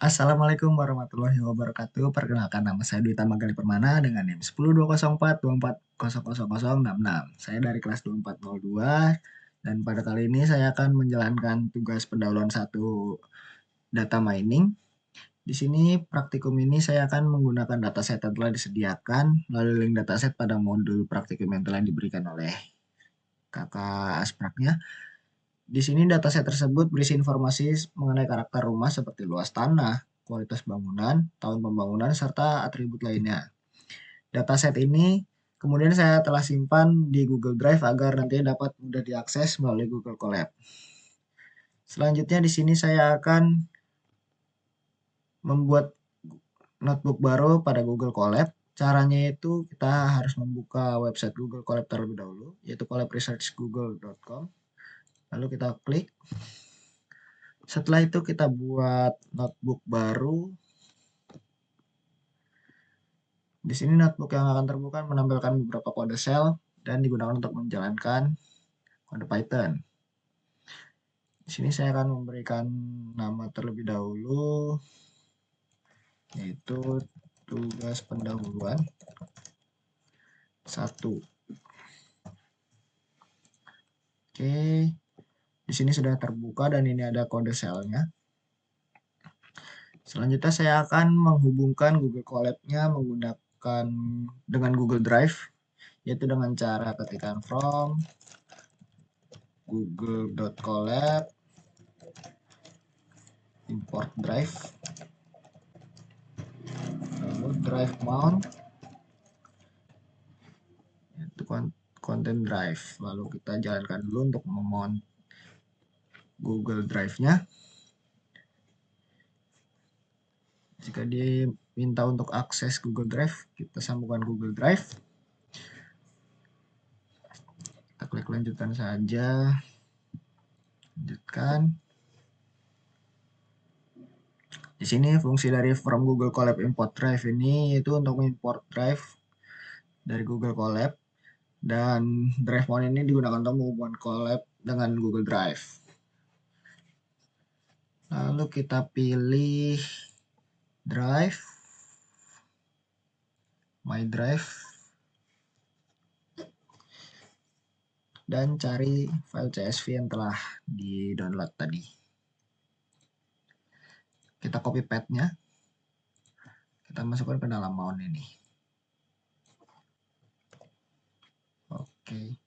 Assalamualaikum warahmatullahi wabarakatuh. Perkenalkan nama saya Dwi Tamagali Permana dengan NIM 102042400066. Saya dari kelas 2402 dan pada kali ini saya akan menjalankan tugas pendahuluan satu data mining. Di sini praktikum ini saya akan menggunakan dataset yang telah disediakan melalui link dataset pada modul praktikum yang telah diberikan oleh kakak Aspraknya. Di sini dataset tersebut berisi informasi mengenai karakter rumah seperti luas tanah, kualitas bangunan, tahun pembangunan, serta atribut lainnya. Dataset ini kemudian saya telah simpan di Google Drive agar nantinya dapat mudah diakses melalui Google Colab. Selanjutnya di sini saya akan membuat notebook baru pada Google Colab. Caranya itu kita harus membuka website Google Colab terlebih dahulu, yaitu collaboresearchgoogle.com. Lalu kita klik. Setelah itu kita buat notebook baru. Di sini notebook yang akan terbuka menampilkan beberapa kode shell dan digunakan untuk menjalankan kode Python. Di sini saya akan memberikan nama terlebih dahulu, yaitu tugas pendahuluan 1. Oke, di sini sudah terbuka dan ini ada kode shell-nya. Selanjutnya saya akan menghubungkan Google Colab-nya menggunakan dengan Google Drive, yaitu dengan cara ketikkan from google.colab import drive, lalu drive mount, itu content drive. Lalu kita jalankan dulu untuk memount Google Drive-nya. Jika diminta untuk akses Google Drive, kita sambungkan Google Drive. Kita klik lanjutkan saja. Lanjutkan. Di sini fungsi dari from Google Colab import drive ini itu untuk mengimport drive dari Google Colab, dan drive mount ini digunakan untuk menghubungkan Colab dengan Google Drive. Lalu kita pilih drive, my drive, dan cari file CSV yang telah di-download tadi. Kita copy path-nya, kita masukkan ke dalam mount ini. Oke.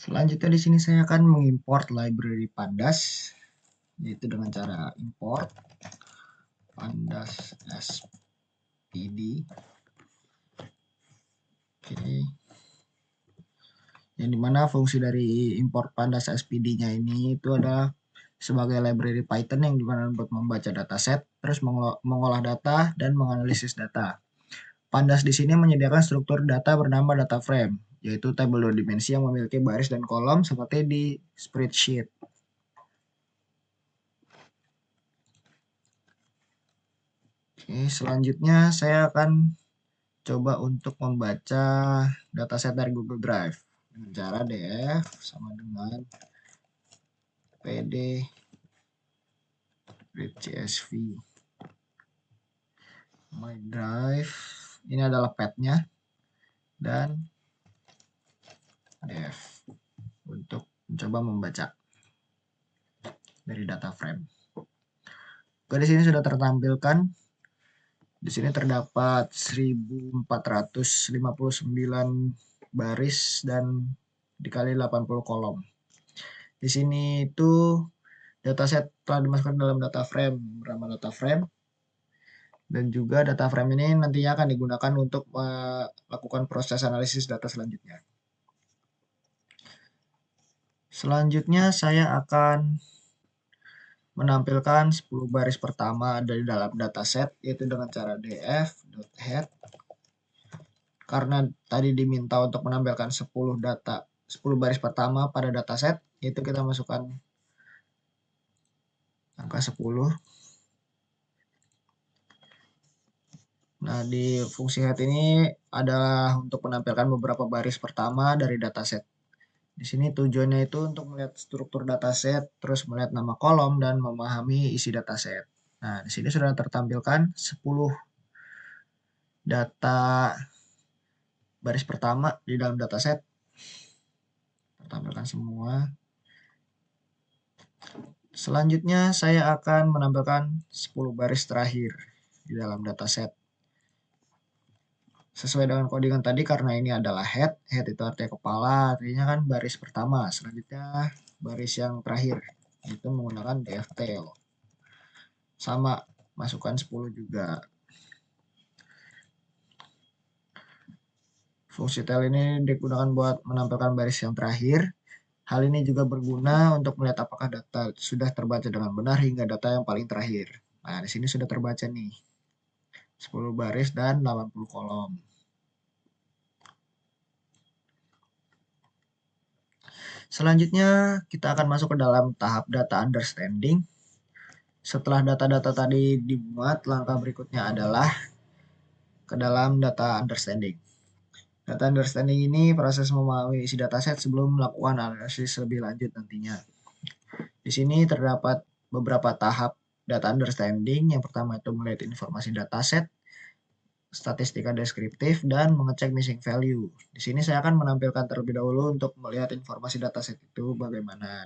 Selanjutnya di sini saya akan mengimport library pandas, yaitu dengan cara import pandas spd. Oke. Yang dimana fungsi dari import pandas spd-nya ini itu adalah sebagai library Python yang dimana untuk membaca dataset, terus mengolah data dan menganalisis data. Pandas di sini menyediakan struktur data bernama data frame, yaitu tabel 2 dimensi yang memiliki baris dan kolom seperti di spreadsheet. Oke, selanjutnya saya akan coba untuk membaca dataset dari Google Drive dengan cara df sama dengan pd read csv my drive. Ini adalah path-nya dan def untuk mencoba membaca dari data frame. Oke, di sini sudah tertampilkan. Di sini terdapat 1459 baris dan dikali 80 kolom. Di sini itu dataset telah dimasukkan dalam data frame bernama data frame, dan juga data frame ini nantinya akan digunakan untuk melakukan proses analisis data selanjutnya. Selanjutnya saya akan menampilkan 10 baris pertama dari dalam dataset, yaitu dengan cara df.head. Karena tadi diminta untuk menampilkan 10 baris pertama pada dataset, yaitu kita masukkan angka 10. Nah, di fungsi head ini adalah untuk menampilkan beberapa baris pertama dari dataset. Di sini tujuannya itu untuk melihat struktur dataset, terus melihat nama kolom dan memahami isi dataset. Nah, di sini sudah tertampilkan 10 data baris pertama di dalam dataset. Tertampilkan semua. Selanjutnya saya akan menampilkan 10 baris terakhir di dalam dataset. Sesuai dengan codingan tadi, karena ini adalah head itu artinya kepala, artinya kan baris pertama. Selanjutnya baris yang terakhir, itu menggunakan dftail. Sama, masukkan 10 juga. Fungsi tail ini digunakan buat menampilkan baris yang terakhir. Hal ini juga berguna untuk melihat apakah data sudah terbaca dengan benar hingga data yang paling terakhir. Nah, di sini sudah terbaca nih. 10 baris dan 80 kolom. Selanjutnya, kita akan masuk ke dalam tahap data understanding. Setelah data-data tadi dimuat, langkah berikutnya adalah ke dalam data understanding. Data understanding ini proses memahami isi dataset sebelum melakukan analisis lebih lanjut nantinya. Di sini terdapat beberapa tahap data understanding. Yang pertama itu melihat informasi dataset, statistika deskriptif, dan mengecek missing value. Di sini saya akan menampilkan terlebih dahulu untuk melihat informasi dataset itu bagaimana.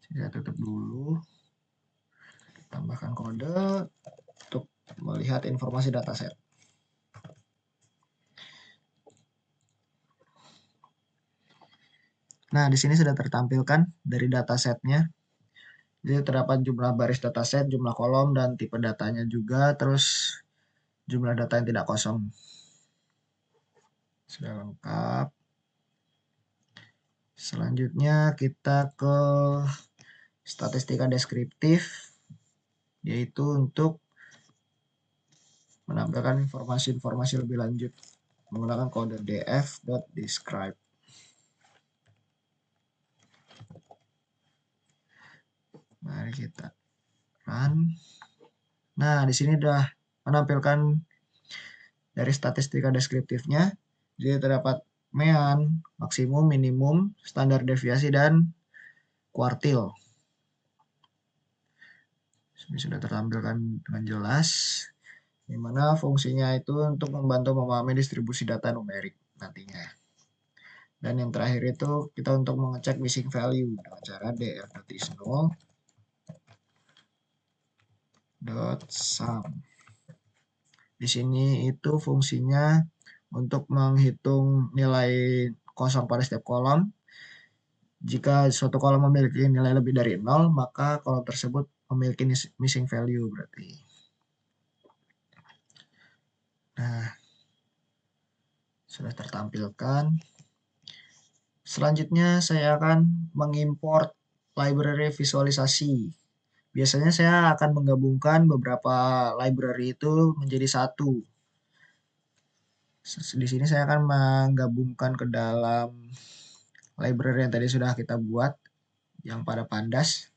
Saya tutup dulu. Tambahkan kode untuk melihat informasi dataset. Nah, di sini sudah tertampilkan dari datasetnya. Jadi terdapat jumlah baris dataset, jumlah kolom, dan tipe datanya juga, terus jumlah data yang tidak kosong. Sudah lengkap. Selanjutnya kita ke statistika deskriptif, yaitu untuk menampilkan informasi-informasi lebih lanjut menggunakan kode df.describe. Mari kita run. Nah, di sini sudah menampilkan dari statistika deskriptifnya. Jadi terdapat mean, maksimum, minimum, standar deviasi, dan kuartil. Ini sudah tertampilkan dengan jelas, di mana fungsinya itu untuk membantu memahami distribusi data numerik nantinya. Dan yang terakhir itu kita untuk mengecek missing value dengan cara dr.is0.sum. Di sini itu fungsinya untuk menghitung nilai kosong pada setiap kolom. Jika suatu kolom memiliki nilai lebih dari 0, maka kolom tersebut memiliki missing value berarti. Nah, sudah tertampilkan. Selanjutnya saya akan mengimport library visualisasi. Biasanya saya akan menggabungkan beberapa library itu menjadi satu. Di sini saya akan menggabungkan ke dalam library yang tadi sudah kita buat, yang pada pandas.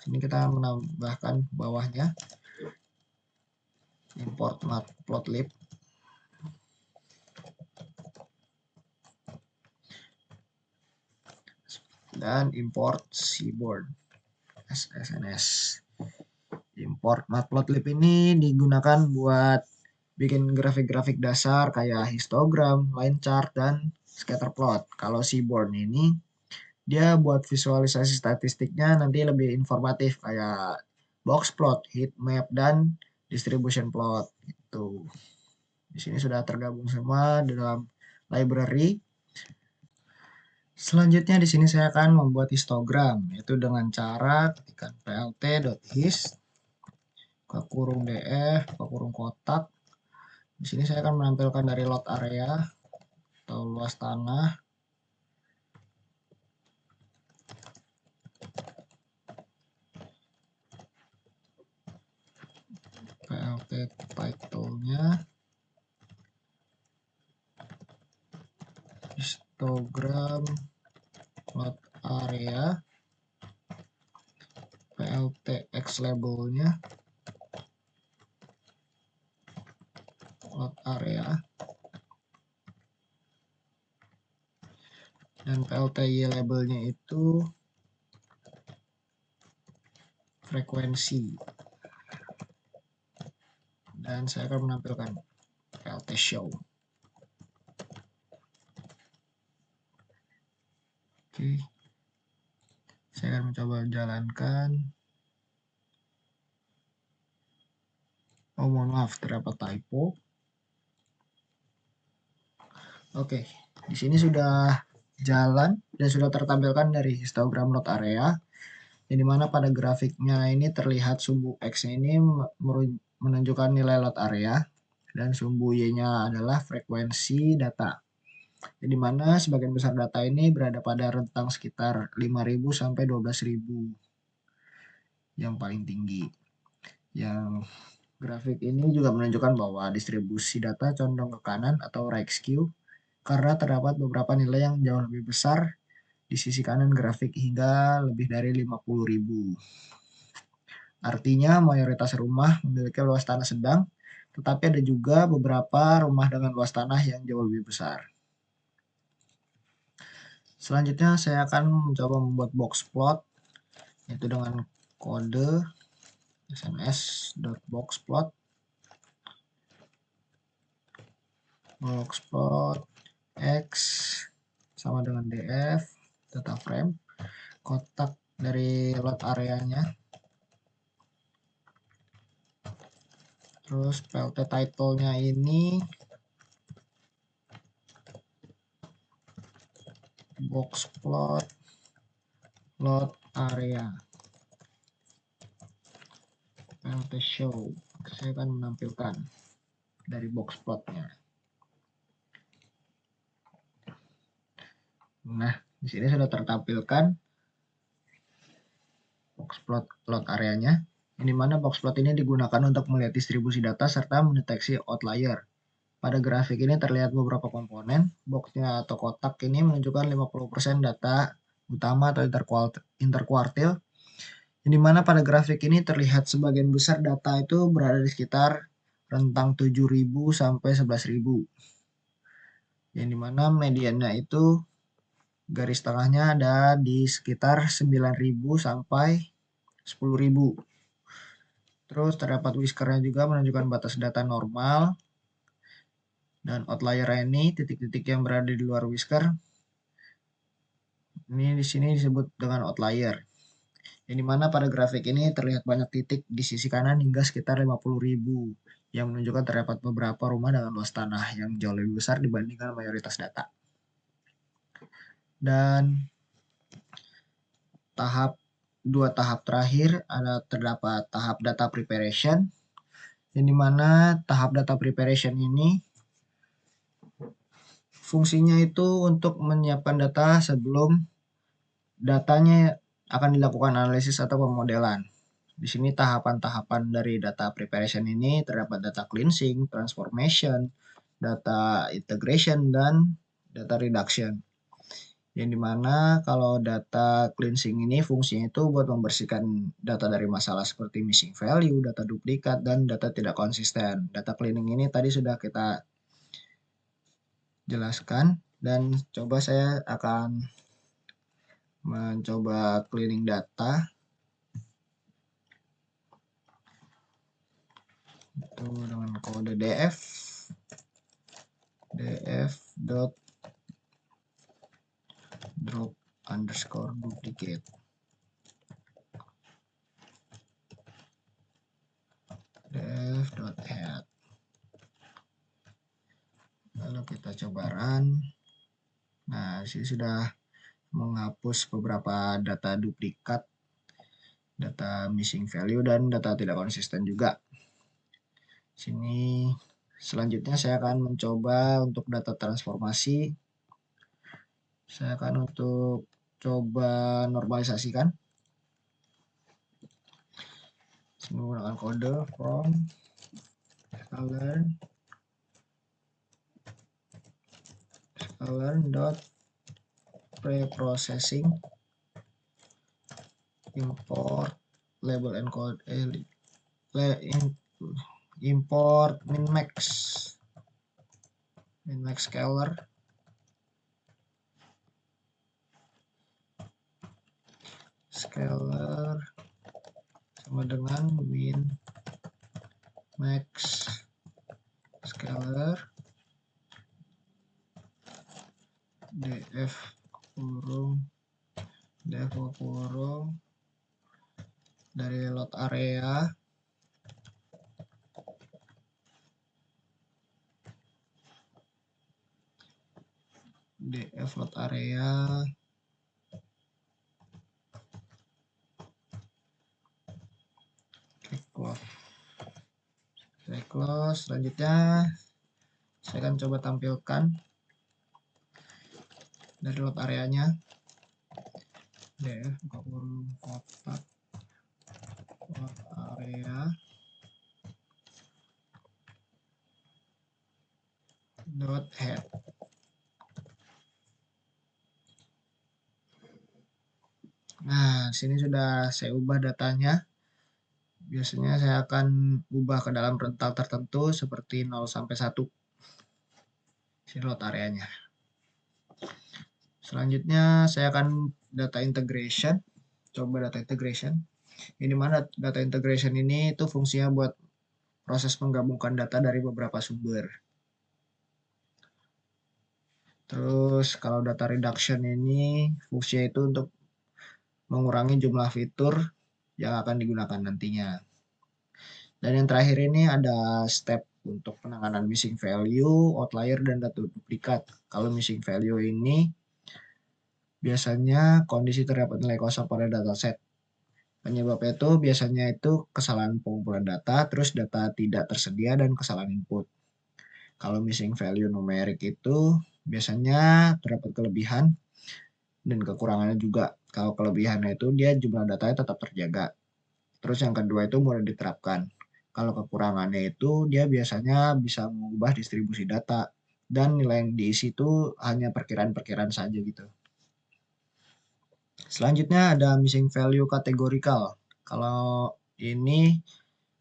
Ini kita menambahkan bawahnya import matplotlib. Dan import seaboard SSNS. Import matplotlib ini digunakan buat bikin grafik-grafik dasar kayak histogram, line chart, dan scatter plot. Kalau seaboard ini dia buat visualisasi statistiknya nanti lebih informatif kayak box plot, heat map, dan distribution plot gitu. Di sini sudah tergabung semua di dalam library. Selanjutnya di sini saya akan membuat histogram, yaitu dengan cara ketikkan plt.hist ke kurung df ke kurung kotak. Di sini saya akan menampilkan dari lot area atau luas tanah. PLT title-nya histogram lot area, PLT X label-nya lot area, dan PLTY labelnya itu frekuensi, dan saya akan menampilkan PLT show. Oke, saya akan mencoba jalankan. Oh, mohon maaf, terdapat typo. Oke, di sini sudah jalan dan sudah tertampilkan dari histogram load area, yang dimana pada grafiknya ini terlihat sumbu X ini menunjukkan nilai load area dan sumbu Y-nya adalah frekuensi data. Yang dimana sebagian besar data ini berada pada rentang sekitar 5.000 sampai 12.000 yang paling tinggi. Yang grafik ini juga menunjukkan bahwa distribusi data condong ke kanan atau right skew karena terdapat beberapa nilai yang jauh lebih besar di sisi kanan grafik hingga lebih dari 50.000. Artinya mayoritas rumah memiliki luas tanah sedang, tetapi ada juga beberapa rumah dengan luas tanah yang jauh lebih besar. Selanjutnya saya akan mencoba membuat box plot, yaitu dengan kode sms.boxplot. Boxplot X sama dengan df data frame, kotak dari load areanya, terus PLT title-nya ini boxplot load area, PLT show. Saya akan menampilkan dari boxplotnya. Nah, di sini sudah tertampilkan boxplot load areanya, yang dimana boxplot ini digunakan untuk melihat distribusi data serta mendeteksi outlier. Pada grafik ini terlihat beberapa komponen. Boxnya atau kotak ini menunjukkan 50% data utama atau interkuartil, yang dimana pada grafik ini terlihat sebagian besar data itu berada di sekitar rentang 7.000 sampai 11.000. Yang dimana mediannya itu garis tengahnya ada di sekitar 9.000 sampai 10.000. Terus terdapat whiskernya juga menunjukkan batas data normal. Dan outlier ini titik-titik yang berada di luar whisker. Ini di sini disebut dengan outlier. Yang dimana pada grafik ini terlihat banyak titik di sisi kanan hingga sekitar 50.000 yang menunjukkan terdapat beberapa rumah dengan luas tanah yang jauh lebih besar dibandingkan mayoritas data. Dan dua tahap terakhir terdapat tahap data preparation, yang dimana tahap data preparation ini fungsinya itu untuk menyiapkan data sebelum datanya akan dilakukan analisis atau pemodelan. Di sini tahapan-tahapan dari data preparation ini terdapat data cleansing, transformation, data integration, dan data reduction. Yang dimana kalau data cleansing ini fungsinya itu buat membersihkan data dari masalah seperti missing value, data duplikat, dan data tidak konsisten. Data cleaning ini tadi sudah kita jelaskan, dan coba saya akan mencoba cleaning data itu dengan kode df dot drop underscore duplicate def dot add. Lalu kita coba run. Nah, sini sudah menghapus beberapa data duplikat, data missing value, dan data tidak konsisten juga. Sini selanjutnya saya akan mencoba untuk data transformasi. Saya akan untuk coba normalisasikan menggunakan kode from learn dot preprocessing import label encode import minmax scalar scalar sama dengan min max scalar df kurung dari load area df load area saya close. Selanjutnya saya akan coba tampilkan dari load areanya df buka kurung kotak load area dot head. Nah, sini sudah saya ubah datanya. Biasanya saya akan ubah ke dalam rental tertentu seperti 0 sampai 1. Sini load areanya. Selanjutnya saya akan data integration. Coba data integration. Ini mana data integration ini itu fungsinya buat proses menggabungkan data dari beberapa sumber. Terus kalau data reduction ini fungsinya itu untuk mengurangi jumlah fitur yang akan digunakan nantinya. Dan yang terakhir ini ada step untuk penanganan missing value, outlier, dan data duplikat. Kalau missing value ini biasanya kondisi terdapat nilai kosong pada dataset. Penyebabnya itu biasanya itu kesalahan pengumpulan data, terus data tidak tersedia, dan kesalahan input. Kalau missing value numerik itu biasanya terdapat kelebihan dan kekurangannya juga. Kalau kelebihannya itu dia jumlah datanya tetap terjaga. Terus yang kedua itu mudah diterapkan. Kalau kekurangannya itu dia biasanya bisa mengubah distribusi data dan nilai yang diisi itu hanya perkiraan-perkiraan saja gitu. Selanjutnya ada missing value kategorikal. Kalau ini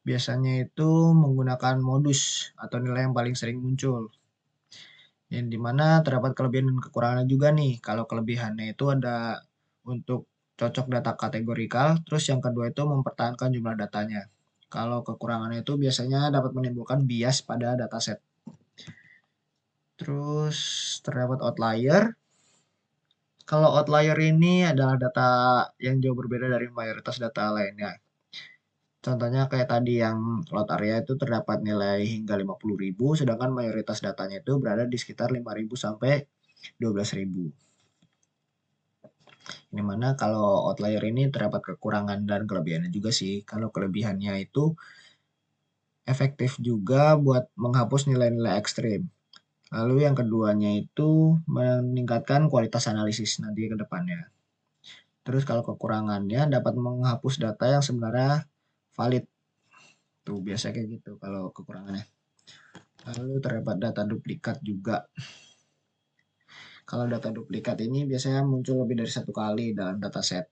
biasanya itu menggunakan modus atau nilai yang paling sering muncul. Yang dimana terdapat kelebihan dan kekurangannya juga nih. Kalau kelebihannya itu ada untuk cocok data kategorikal, terus yang kedua itu mempertahankan jumlah datanya. Kalau kekurangannya itu biasanya dapat menimbulkan bias pada dataset. Terus terdapat outlier. Kalau outlier ini adalah data yang jauh berbeda dari mayoritas data lainnya. Contohnya kayak tadi yang load area itu terdapat nilai hingga 50.000, sedangkan mayoritas datanya itu berada di sekitar 5.000 sampai 12.000. Ini mana kalau outlier ini terdapat kekurangan dan kelebihannya juga sih. Kalau kelebihannya itu efektif juga buat menghapus nilai-nilai ekstrim. Lalu yang keduanya itu meningkatkan kualitas analisis nanti ke depannya. Terus kalau kekurangannya dapat menghapus data yang sebenarnya valid. Tuh biasa kayak gitu kalau kekurangannya. Lalu terdapat data duplikat juga. Kalau data duplikat ini biasanya muncul lebih dari satu kali dalam dataset.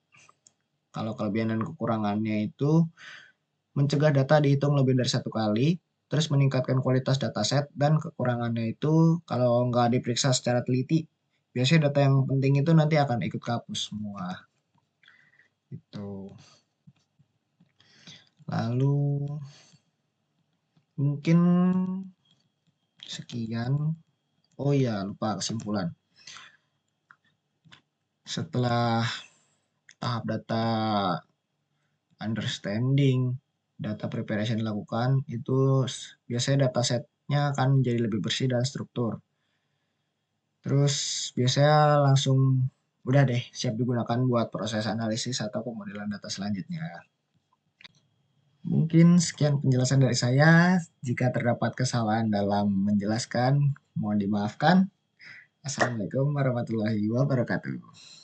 Kalau kelebihan dan kekurangannya itu mencegah data dihitung lebih dari satu kali, terus meningkatkan kualitas dataset, dan kekurangannya itu kalau nggak diperiksa secara teliti, biasanya data yang penting itu nanti akan ikut kehapus semua. Itu. Lalu mungkin sekian. Oh iya, lupa kesimpulan. Setelah tahap data understanding, data preparation dilakukan, itu biasanya datasetnya akan jadi lebih bersih dan struktur. Terus biasanya langsung udah deh siap digunakan buat proses analisis atau pemodelan data selanjutnya. Mungkin sekian penjelasan dari saya. Jika terdapat kesalahan dalam menjelaskan, mohon dimaafkan. Assalamualaikum warahmatullahi wabarakatuh.